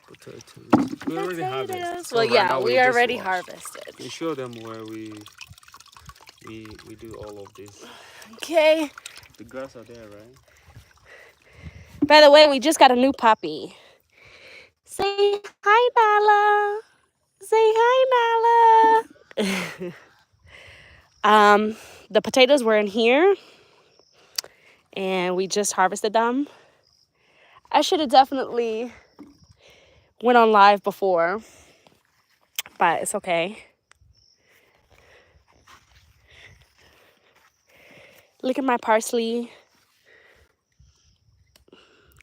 Potatoes. We already harvested. So Well, right yeah, now we just already wash. harvested. We show them where we do all of this. Okay. The grass are there, right? By the way, we just got a new puppy. Say hi, Nala. Say hi, Nala. The potatoes were in here, and we just harvested them. I should have definitely went on live before, but it's okay. Look at my parsley. It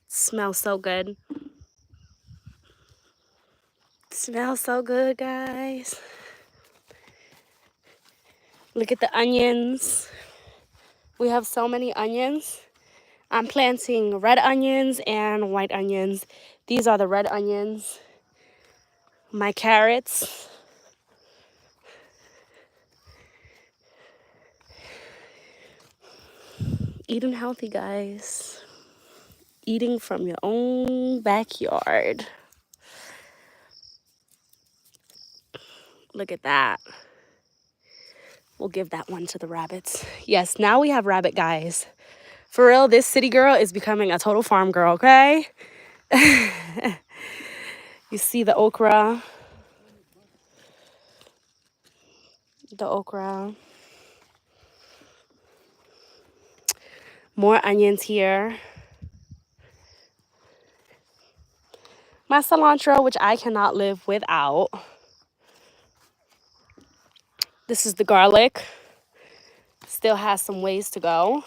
smells so good. It smells so good, guys. Look at the onions. We have so many onions. I'm planting red onions and white onions. These are the red onions. My carrots. Eating healthy, guys. Eating from your own backyard. Look at that. We'll give that one to the rabbits. Yes, now we have rabbit guys. For real, this city girl is becoming a total farm girl, okay? You see the okra. The okra. More onions here. My cilantro, which I cannot live without. This is the garlic. Still has some ways to go.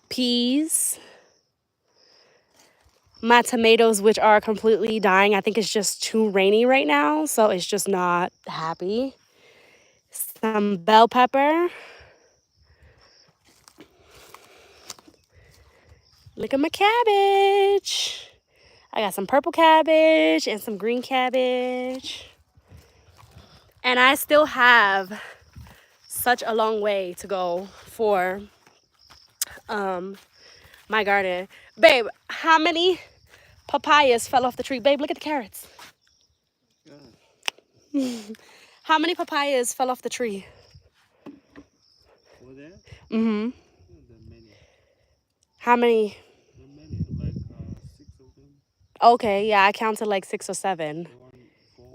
Peas. My tomatoes, which are completely dying. I think it's just too rainy right now, so it's just not happy. Some bell pepper. Look at my cabbage. I got some purple cabbage and some green cabbage. And I still have such a long way to go for my garden. Babe, how many papayas fell off the tree? Babe, look at the carrots. How many papayas fell off the tree? Over there? Mm-hmm. There are many. How many? There are many, like 6 of them. Okay, yeah, I counted like 6 or 7. 4.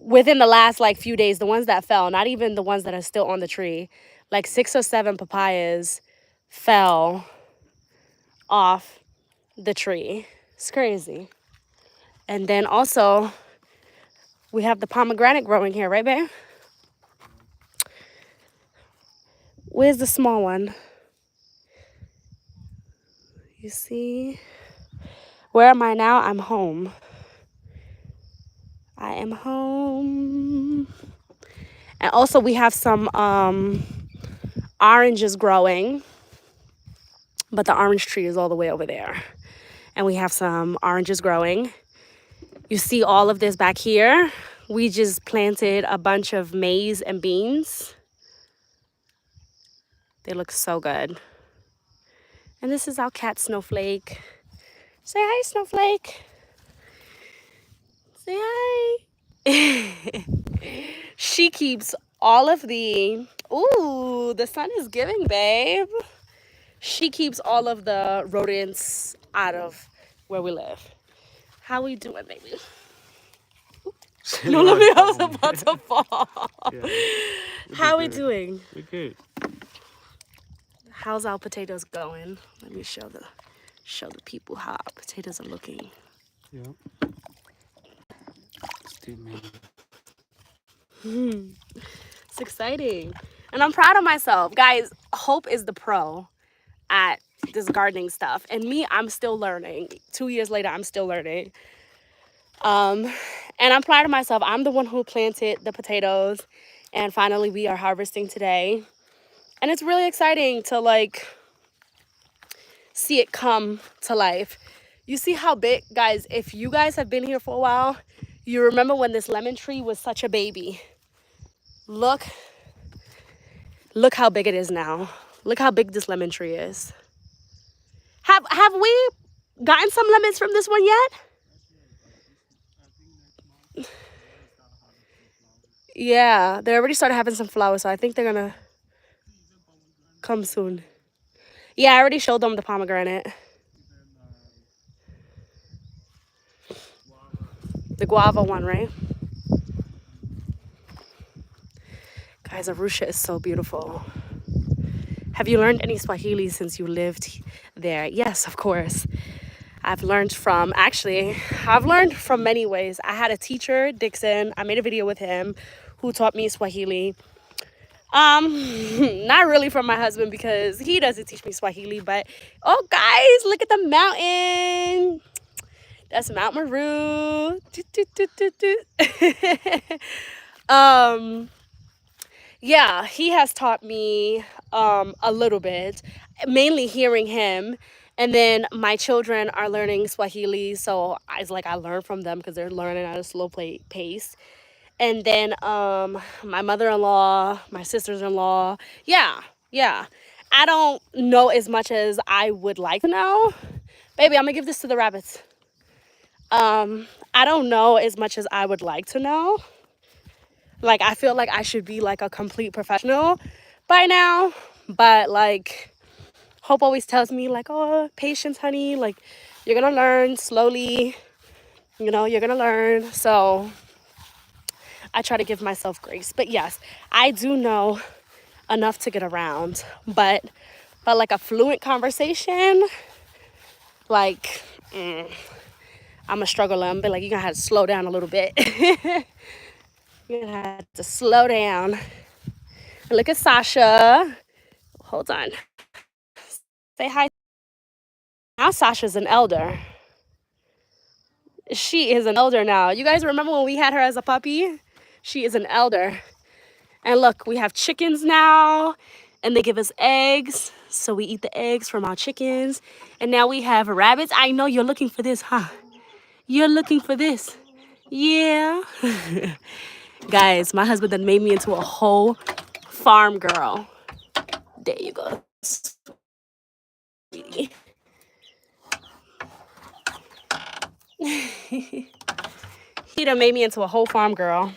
Within the last like few days, the ones that fell, not even the ones that are still on the tree, like 6 or 7 papayas fell off the tree. It's crazy. And then also, we have the pomegranate growing here, right, babe? Where's the small one? You see? Where am I now? I'm home. I am home. And also, we have some oranges growing, but the orange tree is all the way over there. And we have some oranges growing. You see all of this back here? We just planted a bunch of maize and beans. They look so good. And this is our cat, Snowflake. Say hi, Snowflake. Say hi. She keeps all of the... Ooh, the sun is giving, babe. She keeps all of the rodents out of where we live. How we doing, baby? No, let me, I was about to fall. Yeah. How we doing? We're good. How's our potatoes going? Let me show the people how our potatoes are looking. Yeah. Still many. It's exciting. And I'm proud of myself. Guys, Hope is the pro at this gardening stuff. And me, I'm still learning. 2 years later, I'm still learning. And I'm proud of myself. I'm the one who planted the potatoes. And finally, we are harvesting today. And it's really exciting to like see it come to life. You see how big, guys, if you guys have been here for a while, you remember when this lemon tree was such a baby. Look how big it is now. Look how big this lemon tree is. Have we gotten some lemons from this one yet? Yeah, they already started having some flowers, so I think they're gonna come soon. Yeah, I already showed them the pomegranate. The guava one, right? Guys, Arusha is so beautiful. Have you learned any Swahili since you lived there? Yes, of course. I've learned from many ways. I had a teacher, Dixon. I made a video with him who taught me Swahili. Not really from my husband because he doesn't teach me Swahili, but oh guys, look at the mountain. That's Mount Meru. um yeah, he has taught me a little bit, mainly hearing him. And then my children are learning Swahili, so I learn from them because they're learning at a slow pace. And then my mother-in-law, my sisters-in-law, yeah, yeah. I don't know as much as I would like to know. Baby, I'm gonna give this to the rabbits. I don't know as much as I would like to know. Like, I feel like I should be like a complete professional by now, but like Hope always tells me like, oh, patience, honey, like you're gonna learn slowly, you're gonna learn. So I try to give myself grace. But yes, I do know enough to get around, but like a fluent conversation, like I'm a struggler. I'm be like, you're gonna have to slow down a little bit. You're gonna have to slow down. Look at Sasha. Hold on. Say hi. Now Sasha's an elder. She is an elder now. You guys remember when we had her as a puppy? She is an elder. And look, we have chickens now, and they give us eggs. So we eat the eggs from our chickens. And now we have rabbits. I know you're looking for this, huh? You're looking for this. Yeah. Guys, my husband done made me into a whole farm girl. There you go, sweetie. He done made me into a whole farm girl.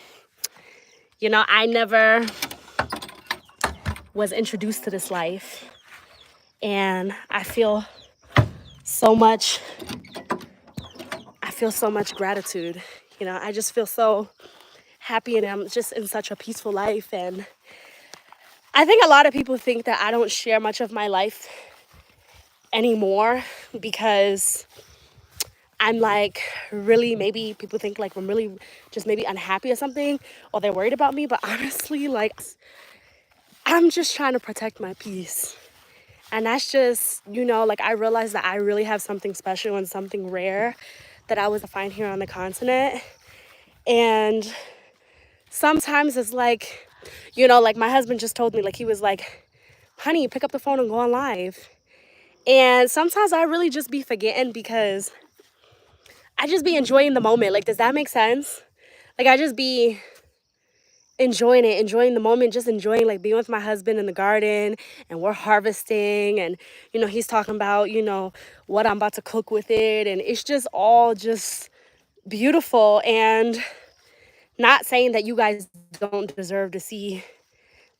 I never was introduced to this life. And I feel so much gratitude. I just feel so happy, and I'm just in such a peaceful life. And I think a lot of people think that I don't share much of my life anymore because I'm like, really, maybe people think like I'm really just maybe unhappy or something, or they're worried about me. But honestly, like, I'm just trying to protect my peace. And that's just, like, I realized that I really have something special and something rare that I was to find here on the continent. And sometimes it's like, like my husband just told me, like, he was like, honey, pick up the phone and go on live. And sometimes I really just be forgetting because I just be enjoying the moment. Like, does that make sense? Like, I just be enjoying it, enjoying the moment, just enjoying like being with my husband in the garden, and we're harvesting, and he's talking about what I'm about to cook with it, and it's just all just beautiful. And not saying that you guys don't deserve to see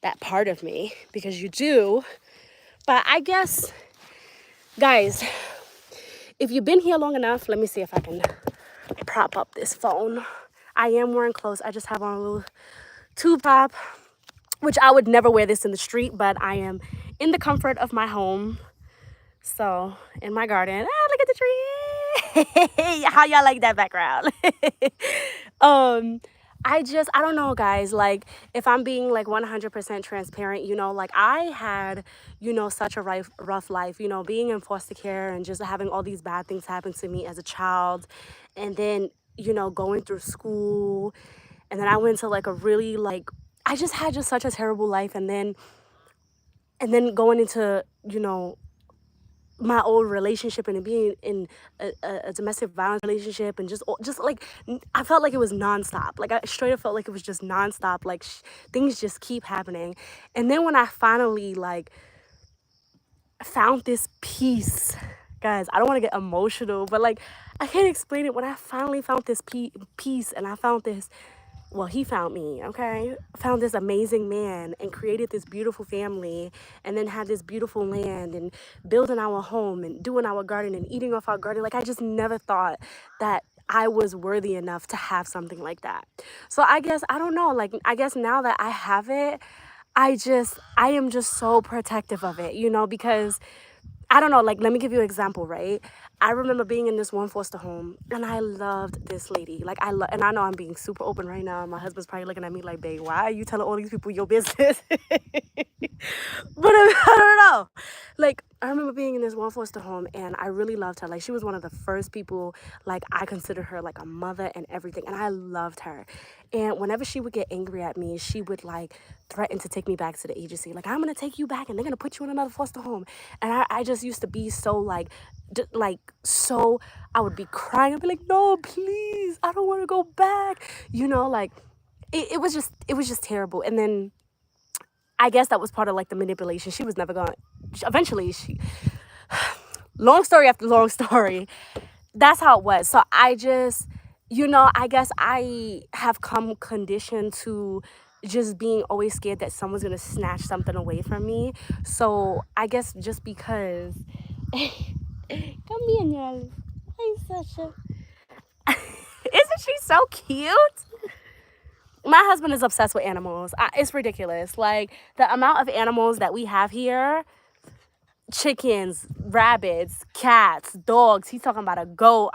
that part of me, because you do, but I guess, guys, if you've been here long enough, let me see if I can prop up this phone. I am wearing clothes. I just have on a little tube top, which I would never wear this in the street, but I am in the comfort of my home. So, in my garden. Look at the tree. How y'all like that background? I don't know, guys. Like, if I'm being like 100% transparent, like I had, such a rough life, being in foster care and just having all these bad things happen to me as a child. And then, going through school. And then I went to like a really like, I just had just such a terrible life. And then going into, my old relationship and being in a domestic violence relationship, and just like I felt like it was nonstop. Like I straight up felt like it was just nonstop. Like things just keep happening. And then when I finally like found this peace, guys, I don't want to get emotional, but like I can't explain it. When I finally found this peace, and I found this well, he found me, okay? Found this amazing man and created this beautiful family and then had this beautiful land and building our home and doing our garden and eating off our garden. Like, I just never thought that I was worthy enough to have something like that. So I guess, I don't know, like, I guess now that I have it, I am just so protective of it, you know, because I don't know, like, let me give you an example, right? I remember being in this one foster home and I loved this lady. Like, and I know I'm being super open right now. My husband's probably looking at me like, babe, why are you telling all these people your business? But I don't know. Like, I remember being in this one foster home and I really loved her. Like, she was one of the first people, like, I considered her like a mother and everything. And I loved her. And whenever she would get angry at me, she would, like, threaten to take me back to the agency. Like, I'm going to take you back and they're going to put you in another foster home. And I just used to be so, like, so, I would be crying. I'd be like, no, please, I don't want to go back. You know, like, it was just terrible. And then I guess that was part of like the manipulation. She was never going to, eventually she, long story after long story, that's how it was. So I just, you know, I guess I have come conditioned to just being always scared that someone's going to snatch something away from me. So I guess just because, come here, Nyal. Hi, Sasha. Isn't she so cute? My husband is obsessed with animals. It's ridiculous. Like, the amount of animals that we have here, chickens, rabbits, cats, dogs. He's talking about a goat.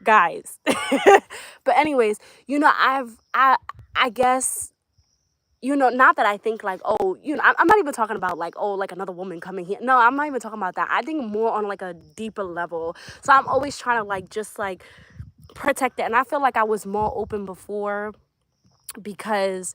Guys. But anyways, you know, I guess, you know, not that I think like, oh, you know, I'm not even talking about like, oh, like another woman coming here. No, I'm not even talking about that. I think more on like a deeper level. So I'm always trying to like just like protect it. And I feel like I was more open before because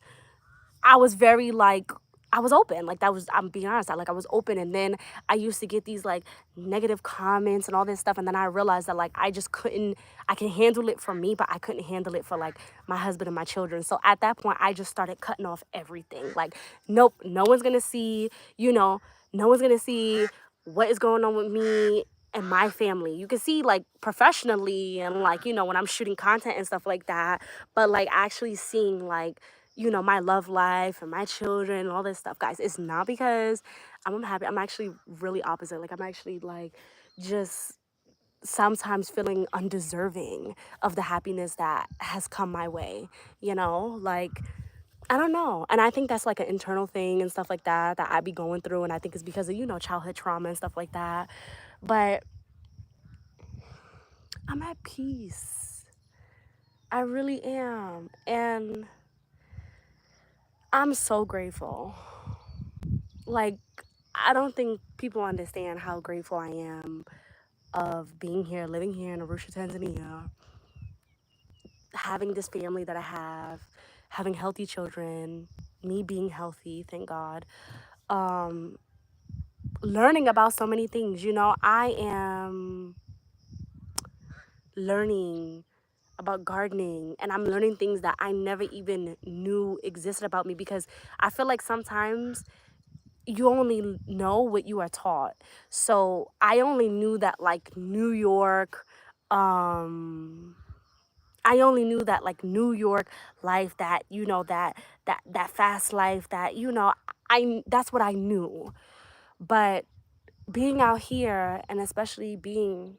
I was very like, I was open. Like, that was, I'm being honest, I was open. And then I used to get these like negative comments and all this stuff. And then I realized that like I just couldn't, I can handle it for me, but I couldn't handle it for like my husband and my children. So at that point, I just started cutting off everything. Like, nope, no one's gonna see, you know, no one's gonna see what is going on with me and my family. You can see like professionally and like, you know, when I'm shooting content and stuff like that, but like actually seeing like, you know, my love life and my children and all this stuff, guys, it's not because I'm unhappy. I'm actually really opposite. Like, I'm actually like just sometimes feeling undeserving of the happiness that has come my way, you know, like, I don't know. And I think that's like an internal thing and stuff like that that I be going through. And I think it's because of, you know, childhood trauma and stuff like that. But I'm at peace. I really am. And I'm so grateful. Like, I don't think people understand how grateful I am of being here, living here in Arusha, Tanzania, having this family that I have, having healthy children, me being healthy, thank God. Um, Learning about so many things. You know, I am learning about gardening and I'm learning things that I never even knew existed about me because I feel like sometimes you only know what you are taught. So I only knew that like New York, I only knew that like New York life, that, you know, that fast life, that, you know, that's what I knew. But being out here and especially being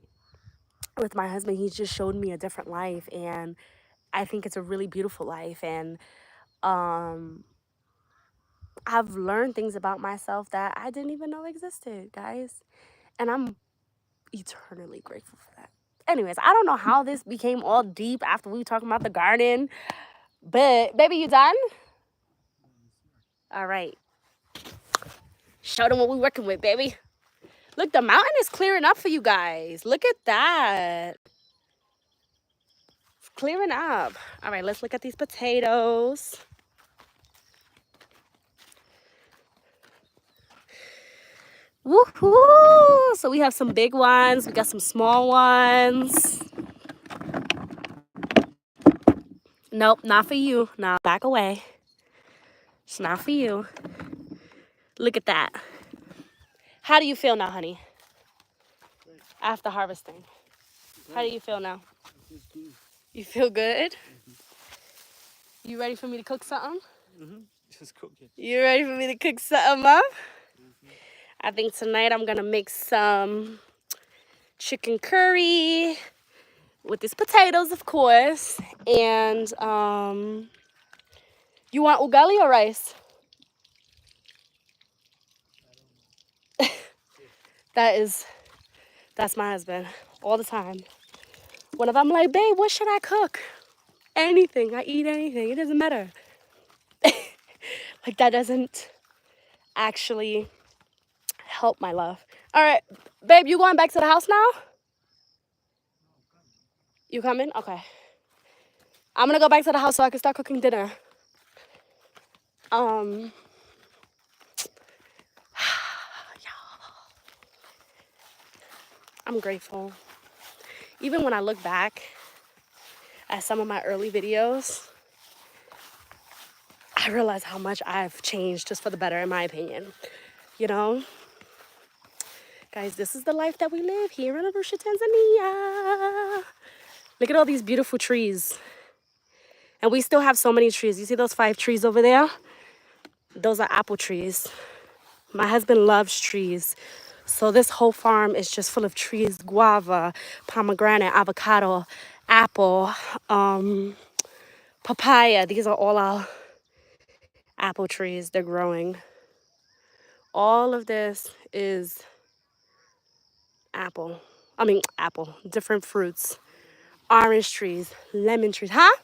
with my husband, he just showed me a different life, and I think it's a really beautiful life. And um I've learned things about myself that I didn't even know existed, guys. And I'm eternally grateful for that. Anyways, I don't know how this became all deep after we talking about the garden, but baby, you done? All right. Show them what we're working with, baby. Look, the mountain is clearing up for you guys. Look at that. It's clearing up. All right, let's look at these potatoes. Woohoo! So we have some big ones. We got some small ones. Nope, not for you. Now back away. It's not for you. Look at that. How do you feel now, honey? After harvesting. How do you feel now? You feel good? You ready for me to cook something? Just cooking. You ready for me to cook something up? Mm-hmm. I think tonight I'm gonna make some chicken curry with these potatoes, of course. And you want ugali or rice? That's my husband all the time. Whenever I'm like, babe, what should I cook? Anything. I eat anything. It doesn't matter. Like that doesn't actually help my love. All right, babe, you going back to the house now? You coming? Okay. I'm gonna go back to the house so I can start cooking dinner. Um, I'm grateful. Even when I look back at some of my early videos, I realize how much I've changed just for the better, in my opinion. You know? Guys, this is the life that we live here in Arusha, Tanzania. Look at all these beautiful trees. And we still have so many trees. You see those 5 trees over there? Those are apple trees. My husband loves trees. So this whole farm is just full of trees, guava, pomegranate, avocado, apple, papaya. These are all our apple trees. They're growing. All of this is apple. Apple, different fruits. Orange trees, lemon trees. Huh?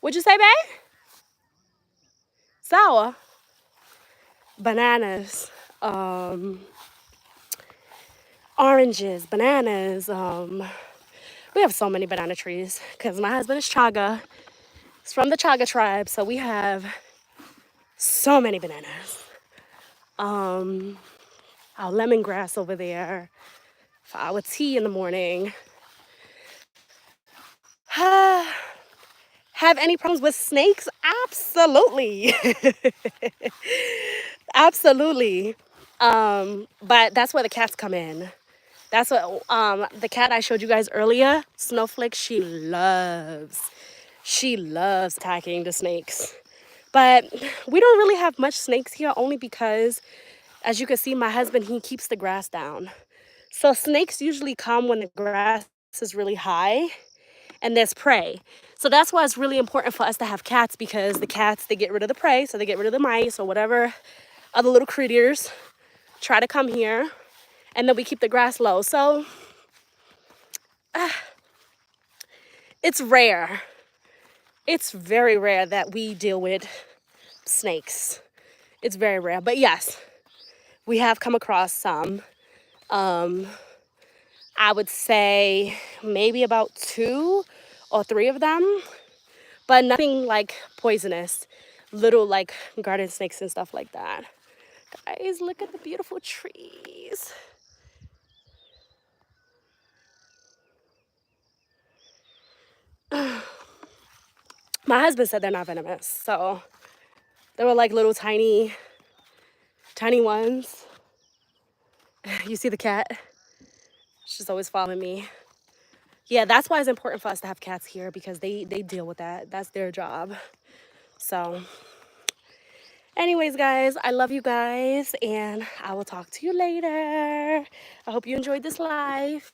What'd you say, babe? Sour. Bananas. Oranges, bananas. We have so many banana trees because my husband is Chaga. He's from the Chaga tribe, so we have so many bananas. Our lemongrass over there for our tea in the morning. Have any problems with snakes? Absolutely. Absolutely. But that's where the cats come in. That's what the cat I showed you guys earlier, Snowflake, she loves attacking the snakes. But we don't really have much snakes here only because, as you can see, my husband, he keeps the grass down. So snakes usually come when the grass is really high and there's prey. So that's why it's really important for us to have cats, because the cats, they get rid of the prey, so they get rid of the mice or whatever other little critters try to come here, and then we keep the grass low. So it's rare. It's very rare that we deal with snakes. It's very rare. But yes, we have come across some. I would say maybe about 2 or 3 of them, but nothing like poisonous. Little like garden snakes and stuff like that. Guys, look at the beautiful trees. My husband said they're not venomous, so they were like little tiny ones. You see the cat? She's always following me. Yeah, that's why it's important for us to have cats here, because they deal with that. That's their job. So anyways, guys, I love you guys, and I will talk to you later. I hope you enjoyed this live.